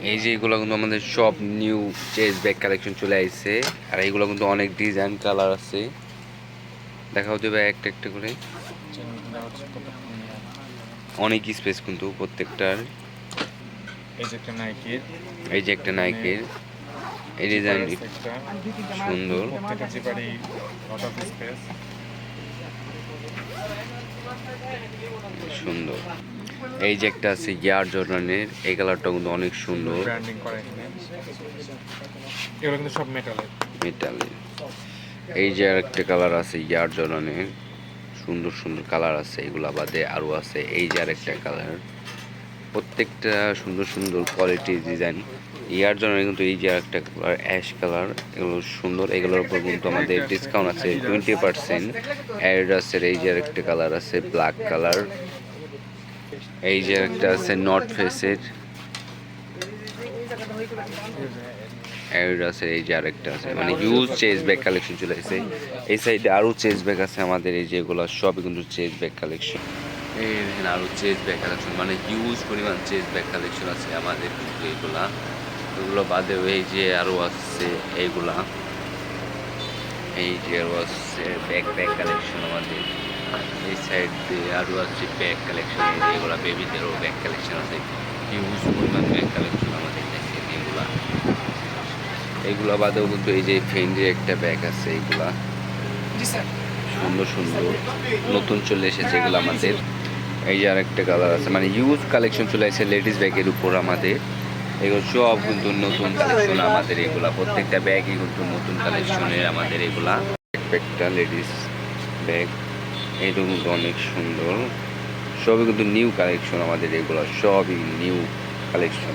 এই যে এগুলো কিন্তু আমাদের সব নিউ চেস ব্যাগ কালেকশন চলে আসছে। আর এইগুলো কিন্তু অনেক ডিজাইন কালার আছে, দেখাও দেবে একটা একটা করে। অনেক স্পেস কিন্তু প্রত্যেকটার। এই যে একটা নাইকির, এই যে একটা নাইকের এই ডিজাইন সুন্দর, সুন্দর। এই যে একটা আছে ইয়ার জর্ডানের, এই কালারটা কিন্তু অনেক সুন্দর, ব্র্যান্ডিং করা এখানে। এগুলো কিন্তু সব মেটালের। মেটালের। এই যে আরেকটা কালার আছে ইয়ার জর্ডানের, সুন্দর সুন্দর কালার আছে। এগুলা বাদে আরও আছে এই যে আরেকটা কালার, প্রত্যেকটা সুন্দর সুন্দর কোয়ালিটি ডিজাইন। ইয়ার জন্য কিন্তু এই যে একটা কালার অ্যাশ কালার, এগুলো সুন্দর। এগুলোর উপর কিন্তু আমাদের ডিসকাউন্ট আছে 20%। অ্যাডিডাসের এই যে একটা কালার আছে ব্ল্যাক কালার। এই যে একটা আছে নর্থ ফেসের, অ্যাডিডাসের এই যে আরেকটা আছে, মানে হিউজ চেস ব্যাগ কালেকশন চলে আসছে। এই সাইডে আরও চেস ব্যাগ আছে আমাদের, এই যেগুলো সবই কিন্তু চেস ব্যাগ কালেকশন। এই দেখেন আরও চেস ব্যাগ কালেকশন, মানে হিউজ পরিমাণ চেস ব্যাগ কালেকশন আছে আমাদের কিন্তু এইগুলা। এগুলো বাদেও এই যে আরও আসছে এইগুলা, এই যে আরও আসছে ব্যাগ কালেকশন আমাদের। এই সাইড দিয়ে আরও আসছে ব্যাগ কালেকশন, এই যে এগুলো বেবিদেরও ব্যাগ কালেকশন আছে, হিউজ পরিমাণ ব্যাগ কালেকশন আমাদের দেখেন এগুলা। এইগুলা বাদেও কিন্তু এই যে ফেন্ডের একটা ব্যাগ আছে, এইগুলা সুন্দর সুন্দর নতুন চলে এসেছে এগুলো আমাদের। এই যে আরেকটা কালার আছে, মানে হিউজ কালেকশন চলে আসছে লেডিস ব্যাগের উপর আমাদের। এগুলো সব কিন্তু নতুন কালেকশন আমাদের, এগুলা প্রত্যেকটা ব্যাগই কিন্তু নতুন কালেকশনের আমাদের এগুলা। একটা লেডিস ব্যাগ, এইটা কিন্তু অনেক সুন্দর, সবই কিন্তু নিউ কালেকশন আমাদের, এগুলো সবই নিউ কালেকশন।